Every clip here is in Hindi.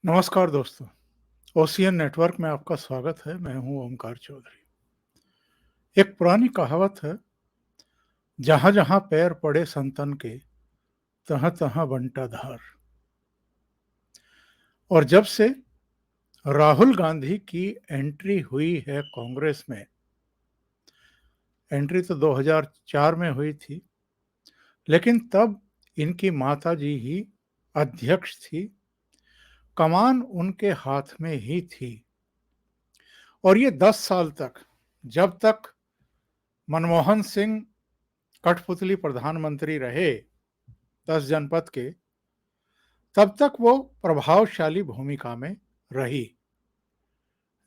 नमस्कार दोस्तों, ओशियन नेटवर्क में आपका स्वागत है। मैं हूं ओमकार चौधरी। एक पुरानी कहावत है, जहां जहां पैर पड़े संतन के, तहां तहां बंटा धार। और जब से राहुल गांधी की एंट्री हुई है कांग्रेस में, एंट्री तो 2004 में हुई थी, लेकिन तब इनकी माता जी ही अध्यक्ष थी, कमान उनके हाथ में ही थी। और ये 10 साल तक, जब तक मनमोहन सिंह कठपुतली प्रधानमंत्री रहे 10 जनपद के, तब तक वो प्रभावशाली भूमिका में रही।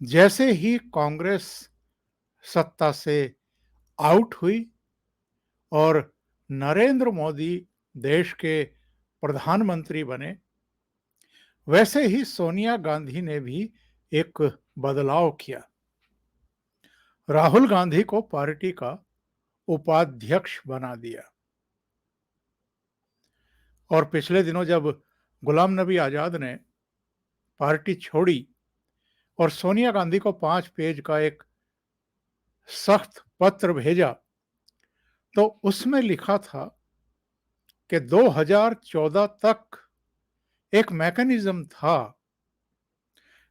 जैसे ही कांग्रेस सत्ता से आउट हुई और नरेंद्र मोदी देश के प्रधानमंत्री बने, वैसे ही सोनिया गांधी ने भी एक बदलाव किया। राहुल गांधी को पार्टी का उपाध्यक्ष बना दिया। और पिछले दिनों जब गुलाम नबी आजाद ने पार्टी छोड़ी और सोनिया गांधी को 5 पेज का एक सख्त पत्र भेजा, तो उसमें लिखा था कि 2014 तक एक मैकेनिज्म था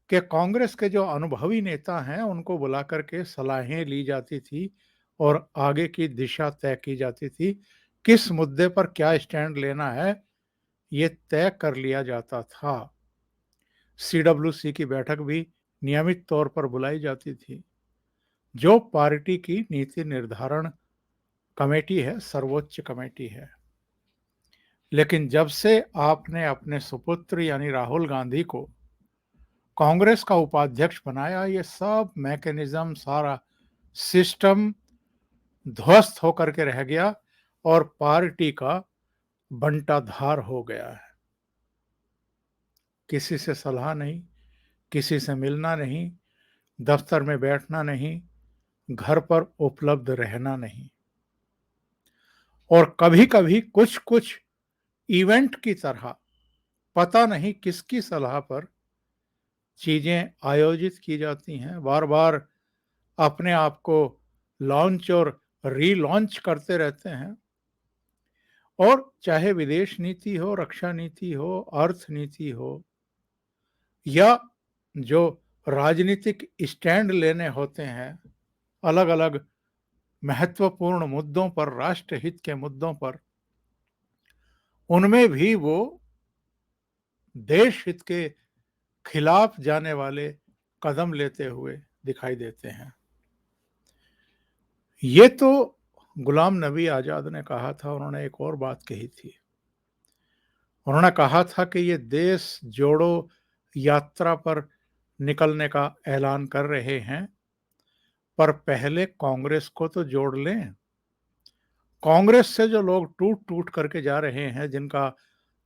कि कांग्रेस के जो अनुभवी नेता हैं उनको बुला करके सलाहें ली जाती थी और आगे की दिशा तय की जाती थी। किस मुद्दे पर क्या स्टैंड लेना है, ये तय कर लिया जाता था। सीडब्ल्यूसी की बैठक भी नियमित तौर पर बुलाई जाती थी, जो पार्टी की नीति निर्धारण कमेटी है, सर्वोच्च कमेटी है। लेकिन जब से आपने अपने सुपुत्र यानी राहुल गांधी को कांग्रेस का उपाध्यक्ष बनाया, ये सब मैकेनिज्म, सारा सिस्टम ध्वस्त होकर के रह गया और पार्टी का बंटाधार हो गया है। किसी से सलाह नहीं, किसी से मिलना नहीं, दफ्तर में बैठना नहीं, घर पर उपलब्ध रहना नहीं। और कभी-कभी कुछ-कुछ इवेंट की तरह पता नहीं किसकी सलाह पर चीजें आयोजित की जाती हैं। बार-बार अपने आप को लॉन्च और रीलॉन्च करते रहते हैं। और चाहे विदेश नीति हो, रक्षा नीति हो, अर्थ नीति हो, या जो राजनीतिक स्टैंड लेने होते हैं अलग-अलग महत्वपूर्ण मुद्दों पर, राष्ट्र हित के मुद्दों पर, उनमें भी वो देश हित के खिलाफ जाने वाले कदम लेते हुए दिखाई देते हैं। ये तो गुलाम नबी आजाद ने कहा था। उन्होंने एक और बात कही थी। उन्होंने कहा था कि ये देश जोड़ो यात्रा पर निकलने का ऐलान कर रहे हैं, पर पहले कांग्रेस को तो जोड़ लें। कांग्रेस से जो लोग टूट-टूट करके जा रहे हैं, जिनका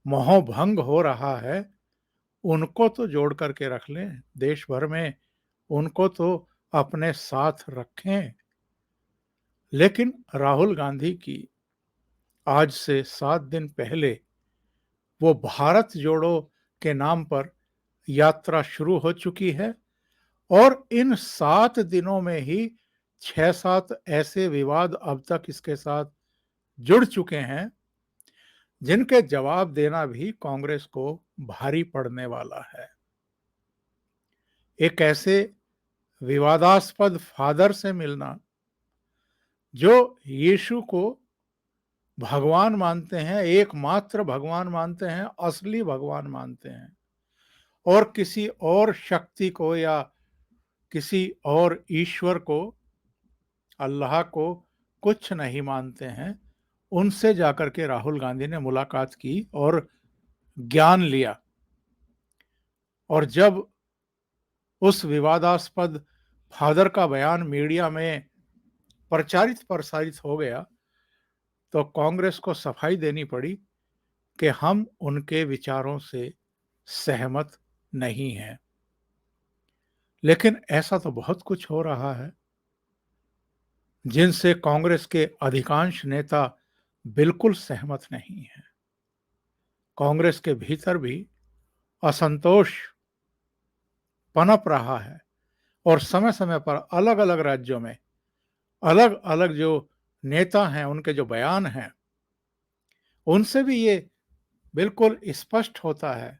मोहभंग हो रहा है, उनको तो जोड़ करके रख लें। देश भर में उनको तो अपने साथ रखें। लेकिन राहुल गांधी की आज से 7 दिन पहले वो भारत जोड़ो के नाम पर यात्रा शुरू हो चुकी है। और इन 7 दिनों में ही 6-7 ऐसे विवाद अब तक इसके साथ जुड़ चुके हैं, जिनके जवाब देना भी कांग्रेस को भारी पड़ने वाला है। एक ऐसे विवादास्पद फादर से मिलना, जो यीशु को भगवान मानते हैं, एकमात्र भगवान मानते हैं, असली भगवान मानते हैं, और किसी और शक्ति को या किसी और ईश्वर को, अल्लाह को कुछ नहीं मानते हैं, उनसे जाकर के राहुल गांधी ने मुलाकात की और ज्ञान लिया। और जब उस विवादास्पद फादर का बयान मीडिया में प्रचारित प्रसारित हो गया, तो कांग्रेस को सफाई देनी पड़ी कि हम उनके विचारों से सहमत नहीं हैं। लेकिन ऐसा तो बहुत कुछ हो रहा है जिनसे कांग्रेस के अधिकांश नेता बिल्कुल सहमत नहीं हैं। कांग्रेस के भीतर भी असंतोष पनप रहा है और समय समय पर अलग अलग राज्यों में अलग अलग जो नेता हैं उनके जो बयान हैं उनसे भी ये बिल्कुल स्पष्ट होता है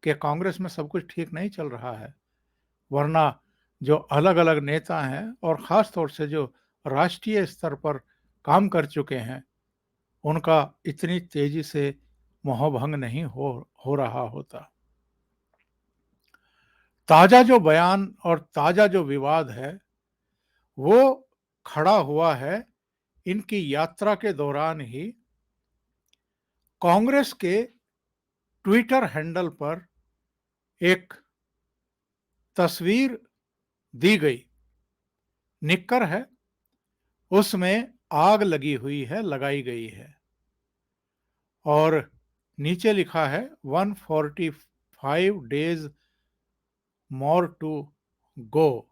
कि कांग्रेस में सब कुछ ठीक नहीं चल रहा है। वरना जो अलग अलग नेता हैं और खास तौर से जो राष्ट्रीय स्तर पर काम कर चुके हैं उनका इतनी तेजी से मोहभंग नहीं हो रहा होता। ताजा जो बयान और ताजा जो विवाद है वो खड़ा हुआ है इनकी यात्रा के दौरान ही कांग्रेस के ट्विटर हैंडल पर एक तस्वीर दी गई, निक्कर है, उसमें आग लगी हुई है, लगाई गई है और नीचे लिखा है 145 डेज मोर टू गो।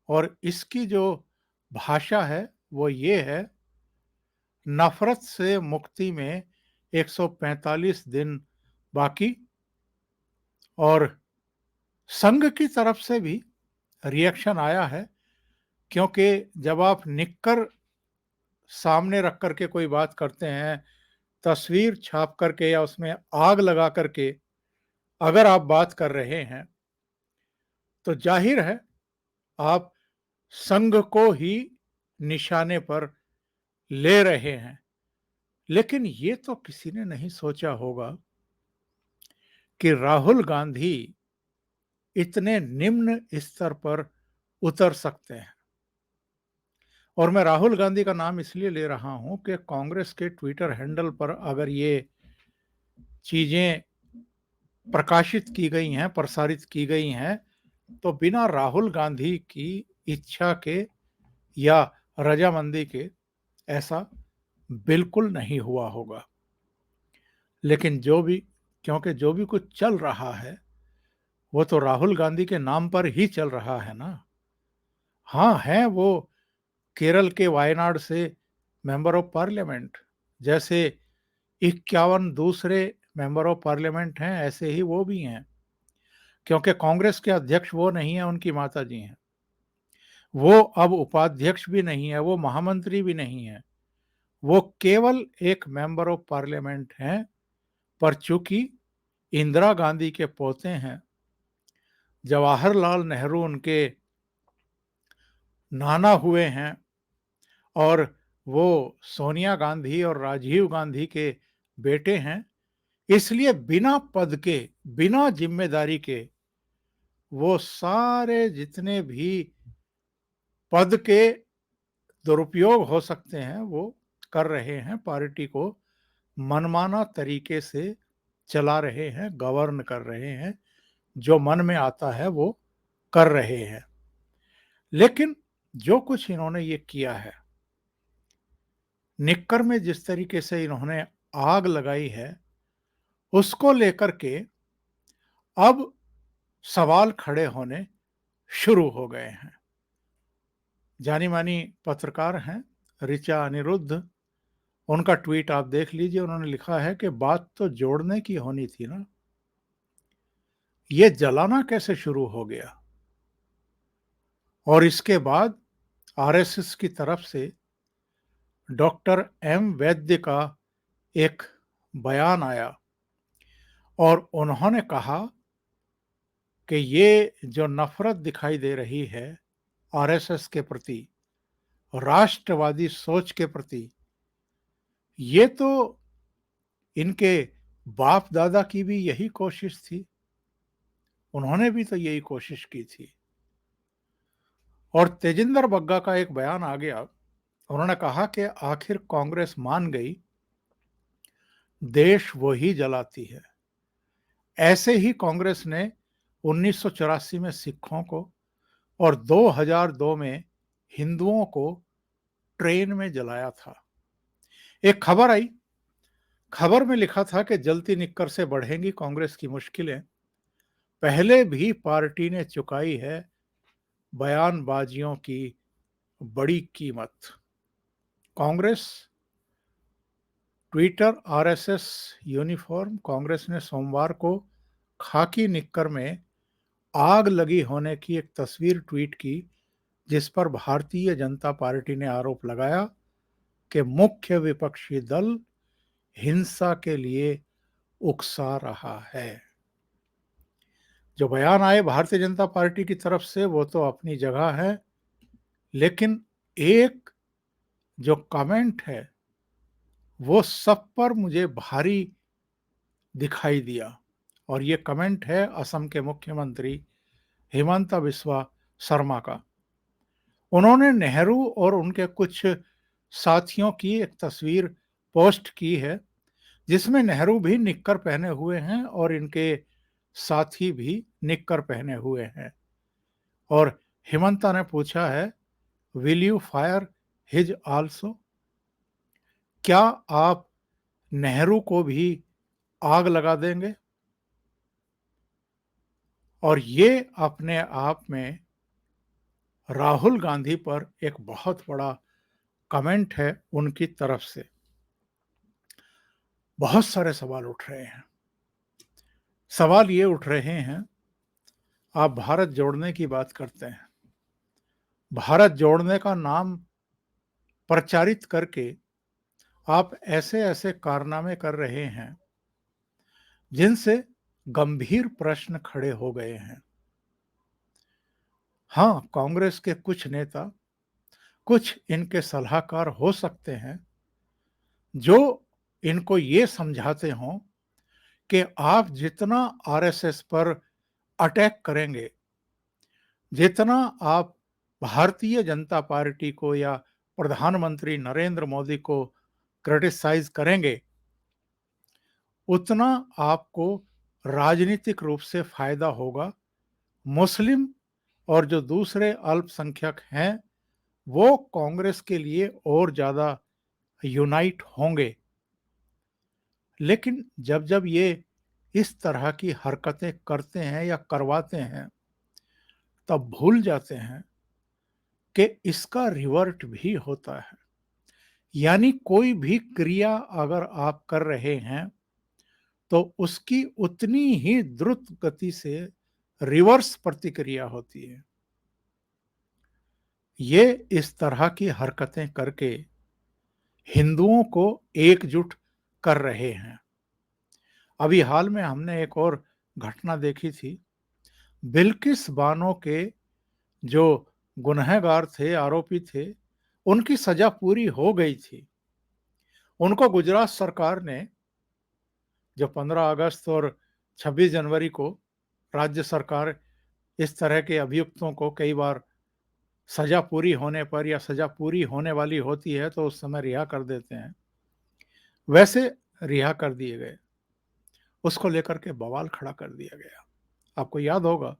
और इसकी जो भाषा है वो ये है, नफरत से मुक्ति में 145 दिन बाकी। और संघ की तरफ से भी रिएक्शन आया है, क्योंकि जब आप निक्कर सामने रख करके कोई बात करते हैं, तस्वीर छाप करके या उसमें आग लगा करके अगर आप बात कर रहे हैं तो जाहिर है आप संघ को ही निशाने पर ले रहे हैं। लेकिन ये तो किसी ने नहीं सोचा होगा कि राहुल गांधी इतने निम्न स्तर पर उतर सकते हैं। और मैं राहुल गांधी का नाम इसलिए ले रहा हूं कि कांग्रेस के ट्विटर हैंडल पर अगर ये चीजें प्रकाशित की गई हैं, प्रसारित की गई हैं, तो बिना राहुल गांधी की इच्छा के या रजामंदी के ऐसा बिल्कुल नहीं हुआ होगा। लेकिन क्योंकि जो भी कुछ चल रहा है वो तो राहुल गांधी के नाम पर ही चल रहा है ना। हाँ, हैं वो केरल के वायनाड से मेंबर ऑफ पार्लियामेंट, जैसे 51 दूसरे मेंबर ऑफ पार्लियामेंट हैं ऐसे ही वो भी हैं। क्योंकि कांग्रेस के अध्यक्ष वो नहीं है, उनकी माता जी हैं। वो अब उपाध्यक्ष भी नहीं है, वो महामंत्री भी नहीं है, वो केवल एक मेंबर ऑफ पार्लियामेंट हैं। पर चूंकि इंदिरा गांधी के पोते हैं, जवाहरलाल नेहरू उनके नाना हुए हैं और वो सोनिया गांधी और राजीव गांधी के बेटे हैं, इसलिए बिना पद के, बिना जिम्मेदारी के वो सारे जितने भी पद के दुरुपयोग हो सकते हैं वो कर रहे हैं। पार्टी को मनमाना तरीके से चला रहे हैं, गवर्न कर रहे हैं, जो मन में आता है वो कर रहे हैं। लेकिन जो कुछ इन्होंने ये किया है, निक्कर में जिस तरीके से इन्होंने आग लगाई है, उसको लेकर के अब सवाल खड़े होने शुरू हो गए हैं। जानी मानी पत्रकार हैं ऋचा अनिरुद्ध, उनका ट्वीट आप देख लीजिए। उन्होंने लिखा है कि बात तो जोड़ने की होनी थी ना, ये जलाना कैसे शुरू हो गया। और इसके बाद आरएसएस की तरफ से डॉक्टर एम वैद्य का एक बयान आया और उन्होंने कहा कि ये जो नफरत दिखाई दे रही है आरएसएस के प्रति, राष्ट्रवादी सोच के प्रति, ये तो इनके बाप दादा की भी यही कोशिश थी, उन्होंने भी तो यही कोशिश की थी। और तेजिंदर बग्गा का एक बयान आ गया, उन्होंने कहा कि आखिर कांग्रेस मान गई, देश वो ही जलाती है। ऐसे ही कांग्रेस ने 1984 में सिखों को और 2002 में हिंदुओं को ट्रेन में जलाया था। एक खबर आई, खबर में लिखा था कि जलती निक्कर से बढ़ेंगी कांग्रेस की मुश्किलें। पहले भी पार्टी ने चुकाई है बयानबाजियों की बड़ी कीमत। Congress Twitter RSS uniform, Congress ने सोमवार को खाकी निक्कर में आग लगी होने की एक तस्वीर ट्वीट की, जिस पर भारतीय जनता पार्टी ने आरोप लगाया कि मुख्य विपक्षी दल हिंसा के लिए उकसा रहा है। जो बयान आए भारतीय जनता पार्टी की तरफ से वो तो अपनी जगह है, लेकिन एक जो कमेंट है वो सब पर मुझे भारी दिखाई दिया, और ये कमेंट है असम के मुख्यमंत्री हिमंता बिस्वा शर्मा का। उन्होंने नेहरू और उनके कुछ साथियों की एक तस्वीर पोस्ट की है, जिसमें नेहरू भी निक्कर पहने हुए हैं और इनके साथी भी निक्कर पहने हुए हैं। और हिमंता ने पूछा है, will you fire his also? क्या आप नेहरू को भी आग लगा देंगे? और ये अपने आप में राहुल गांधी पर एक बहुत बड़ा कमेंट है उनकी तरफ से। बहुत सारे सवाल उठ रहे हैं। सवाल ये उठ रहे हैं, आप भारत जोड़ने की बात करते हैं, भारत जोड़ने का नाम प्रचारित करके आप ऐसे ऐसे कारनामे कर रहे हैं जिनसे गंभीर प्रश्न खड़े हो गए हैं। हाँ, कांग्रेस के कुछ नेता, कुछ इनके सलाहकार हो सकते हैं जो इनको ये समझाते हों कि आप जितना आरएसएस पर अटैक करेंगे, जितना आप भारतीय जनता पार्टी को या प्रधानमंत्री नरेंद्र मोदी को क्रिटिसाइज करेंगे, उतना आपको राजनीतिक रूप से फायदा होगा। मुस्लिम और जो दूसरे अल्पसंख्यक हैं, वो कांग्रेस के लिए और ज्यादा यूनाइट होंगे। लेकिन जब जब ये इस तरह की हरकतें करते हैं या करवाते हैं, तब भूल जाते हैं कि इसका रिवर्ट भी होता है। यानी कोई भी क्रिया अगर आप कर रहे हैं तो उसकी उतनी ही द्रुत गति से रिवर्स प्रतिक्रिया होती है। ये इस तरह की हरकतें करके हिंदुओं को एकजुट कर रहे हैं। अभी हाल में हमने एक और घटना देखी थी। बिल्किस बानो के जो गुनहगार थे, आरोपी थे, उनकी सजा पूरी हो गई थी। उनको गुजरात सरकार ने, जो 15 अगस्त और 26 जनवरी को राज्य सरकार इस तरह के अभियुक्तों को कई बार सजा पूरी होने पर या सजा पूरी होने वाली होती है तो उस समय रिहा कर देते हैं, वैसे रिहा कर दिए गए। उसको लेकर के बवाल खड़ा कर दिया गया। आपको याद होगा,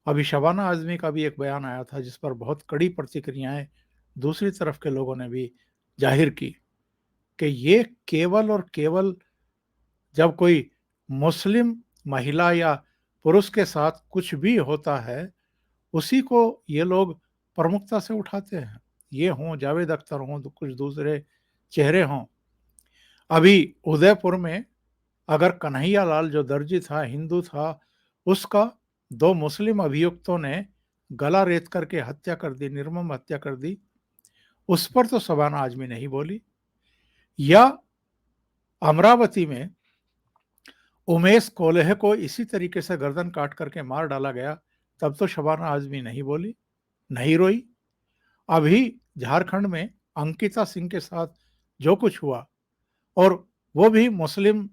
अभी शबाना आजमी का भी एक बयान आया था जिस पर बहुत कड़ी प्रतिक्रियाएं दूसरी तरफ के लोगों ने भी जाहिर की कि ये केवल और केवल जब कोई मुस्लिम महिला या पुरुष के साथ कुछ भी होता है, उसी को ये लोग प्रमुखता से उठाते हैं। ये हों जावेद अख्तर हों तो कुछ दूसरे चेहरे हों। अभी उदयपुर में अगर कन्हैया लाल जो दर्जी था, हिंदू था, उसका दो मुस्लिम अभियुक्तों ने गला रेत करके हत्या कर दी, निर्मम हत्या कर दी, उस पर तो शबाना आजमी नहीं बोली। या अमरावती में उमेश कोल्हे को इसी तरीके से गर्दन काट करके मार डाला गया, तब तो शबाना आजमी नहीं बोली, नहीं रोई। अभी झारखंड में अंकिता सिंह के साथ जो कुछ हुआ, और वो भी मुस्लिम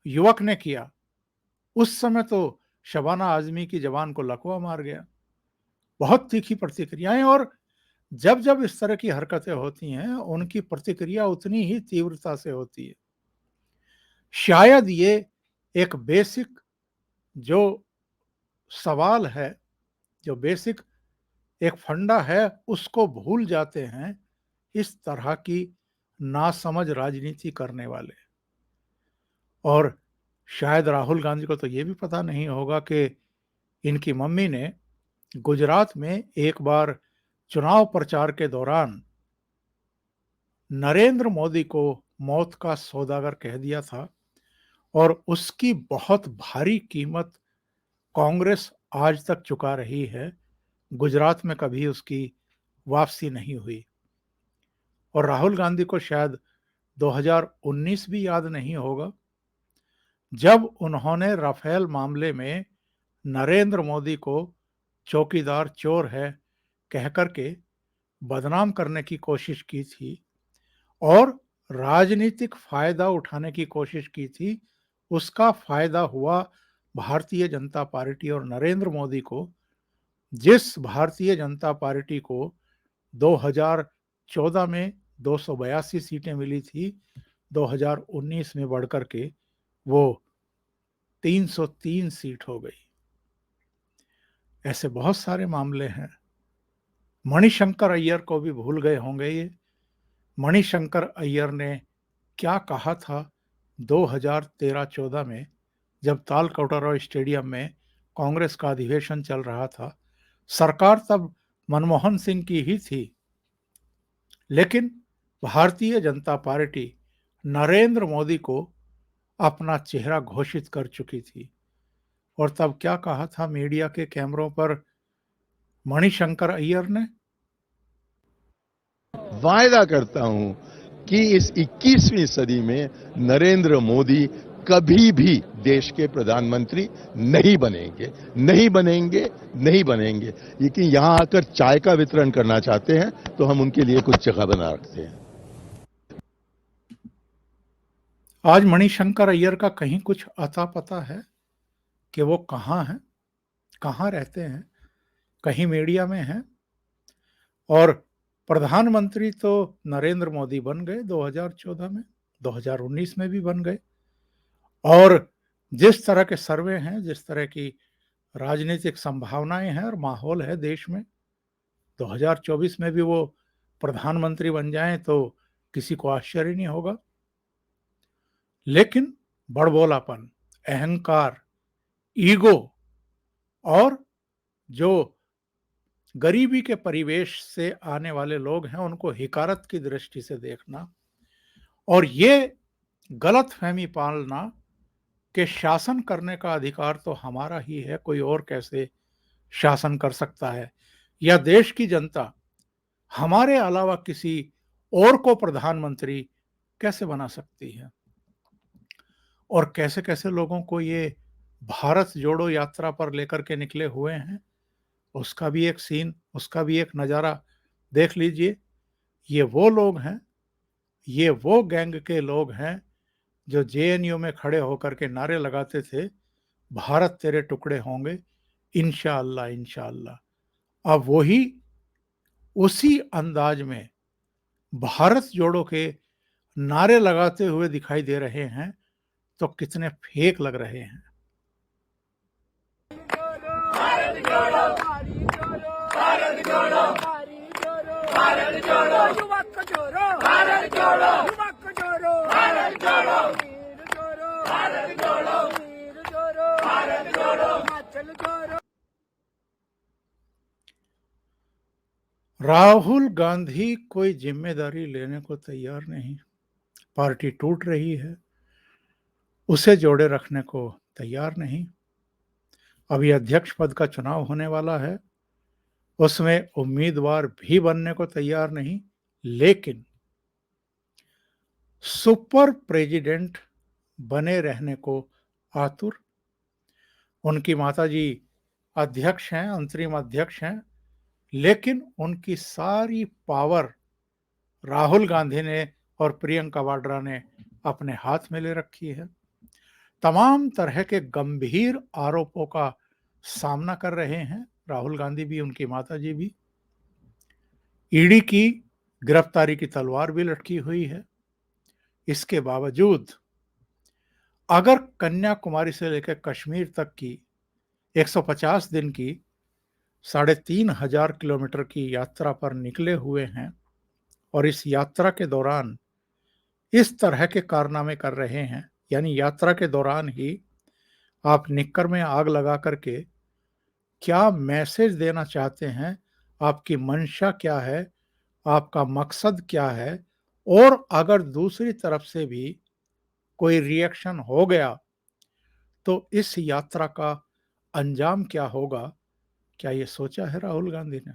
युवक ने किया, उस समय तो शबाना आजमी की जवान को लकवा मार गया। बहुत तीखी प्रतिक्रियाएं, और जब जब इस तरह की हरकतें होती हैं उनकी प्रतिक्रिया उतनी ही तीव्रता से होती है। शायद ये एक बेसिक जो सवाल है, जो बेसिक एक फंडा है, उसको भूल जाते हैं इस तरह की नासमझ राजनीति करने वाले। और शायद राहुल गांधी को तो ये भी पता नहीं होगा कि इनकी मम्मी ने गुजरात में एक बार चुनाव प्रचार के दौरान नरेंद्र मोदी को मौत का सौदागर कह दिया था, और उसकी बहुत भारी कीमत कांग्रेस आज तक चुका रही है, गुजरात में कभी उसकी वापसी नहीं हुई। और राहुल गांधी को शायद 2019 भी याद नहीं होगा, जब उन्होंने राफेल मामले में नरेंद्र मोदी को चौकीदार चोर है कहकर के बदनाम करने की कोशिश की थी और राजनीतिक फायदा उठाने की कोशिश की थी। उसका फायदा हुआ भारतीय जनता पार्टी और नरेंद्र मोदी को। जिस भारतीय जनता पार्टी को 2014 में 282 सीटें मिली थी, 2019 में बढ़कर के वो 303 सीट हो गई। ऐसे बहुत सारे मामले हैं। मणिशंकर अय्यर को भी भूल गए होंगे ये। मणिशंकर अय्यर ने क्या कहा था 2013-14 में, जब तालकटोरा स्टेडियम में कांग्रेस का अधिवेशन चल रहा था। सरकार तब मनमोहन सिंह की ही थी, लेकिन भारतीय जनता पार्टी नरेंद्र मोदी को अपना चेहरा घोषित कर चुकी थी। और तब क्या कहा था मीडिया के कैमरों पर मणिशंकर अय्यर ने? वायदा करता हूं कि इस 21वीं सदी में नरेंद्र मोदी कभी भी देश के प्रधानमंत्री नहीं बनेंगे, नहीं बनेंगे, नहीं बनेंगे। लेकिन यहां आकर चाय का वितरण करना चाहते हैं तो हम उनके लिए कुछ जगह बना रखते हैं। आज मणिशंकर अय्यर का कहीं कुछ अता पता है कि वो कहां हैं, कहां रहते हैं? कहीं मीडिया में हैं। और प्रधानमंत्री तो नरेंद्र मोदी बन गए 2014 में, 2019 में भी बन गए। और जिस तरह के सर्वे हैं, जिस तरह की राजनीतिक संभावनाएं हैं और माहौल है देश में, 2024 में भी वो प्रधानमंत्री बन जाएं तो किसी को आश्चर्य नहीं होगा। लेकिन बड़बोलापन, अहंकार, ईगो और जो गरीबी के परिवेश से आने वाले लोग हैं उनको हिकारत की दृष्टि से देखना और ये गलतफहमी पालना कि शासन करने का अधिकार तो हमारा ही है, कोई और कैसे शासन कर सकता है, या देश की जनता हमारे अलावा किसी और को प्रधानमंत्री कैसे बना सकती है। और कैसे कैसे लोगों को ये भारत जोड़ो यात्रा पर लेकर के निकले हुए हैं, उसका भी एक सीन, उसका भी एक नज़ारा देख लीजिए। ये वो लोग हैं, ये वो गैंग के लोग हैं जो जेएनयू में खड़े होकर के नारे लगाते थे, भारत तेरे टुकड़े होंगे इंशाअल्लाह इंशाअल्लाह। अब वही उसी अंदाज में भारत जोड़ो के नारे लगाते हुए दिखाई दे रहे हैं, तो कितने फेक लग रहे हैं। भारत जोड़ो, भारत जोड़ो, भारत जोड़ो, युवक जोड़ो, भारत जोड़ो, युवक जोड़ो, भारत जोड़ो, वीर जोड़ो, भारत जोड़ो, वीर जोड़ो, भारत जोड़ो, हिमाचल जोड़ो। राहुल गांधी कोई जिम्मेदारी लेने को तैयार नहीं। पार्टी टूट रही है, उसे जोड़े रखने को तैयार नहीं। अभी अध्यक्ष पद का चुनाव होने वाला है, उसमें उम्मीदवार भी बनने को तैयार नहीं, लेकिन सुपर प्रेसिडेंट बने रहने को आतुर। उनकी माताजी अध्यक्ष हैं, अंतरिम अध्यक्ष हैं, लेकिन उनकी सारी पावर राहुल गांधी ने और प्रियंका वाड्रा ने अपने हाथ में ले रखी है। तमाम तरह के गंभीर आरोपों का सामना कर रहे हैं राहुल गांधी भी, उनकी माताजी भी। ईडी की गिरफ्तारी की तलवार भी लटकी हुई है। इसके बावजूद अगर कन्याकुमारी से लेकर कश्मीर तक की 150 दिन की 3,500 किलोमीटर की यात्रा पर निकले हुए हैं और इस यात्रा के दौरान इस तरह के कारनामे कर रहे हैं, यानी यात्रा के दौरान ही आप निक्कर में आग लगा करके क्या मैसेज देना चाहते हैं, आपकी मंशा क्या है, आपका मकसद क्या है, और अगर दूसरी तरफ से भी कोई रिएक्शन हो गया तो इस यात्रा का अंजाम क्या होगा, क्या ये सोचा है राहुल गांधी ने?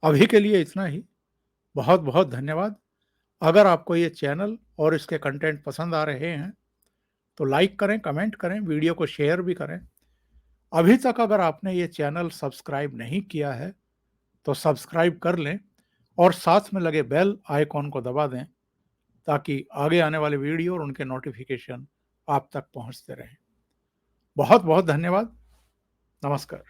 अभी के लिए इतना ही। बहुत बहुत धन्यवाद। अगर आपको ये चैनल और इसके कंटेंट पसंद आ रहे हैं तो लाइक करें, कमेंट करें, वीडियो को शेयर भी करें। अभी तक अगर आपने ये चैनल सब्सक्राइब नहीं किया है तो सब्सक्राइब कर लें और साथ में लगे बेल आइकॉन को दबा दें ताकि आगे आने वाले वीडियो और उनके नोटिफिकेशन आप तक पहुंचते रहें। बहुत बहुत धन्यवाद। नमस्कार।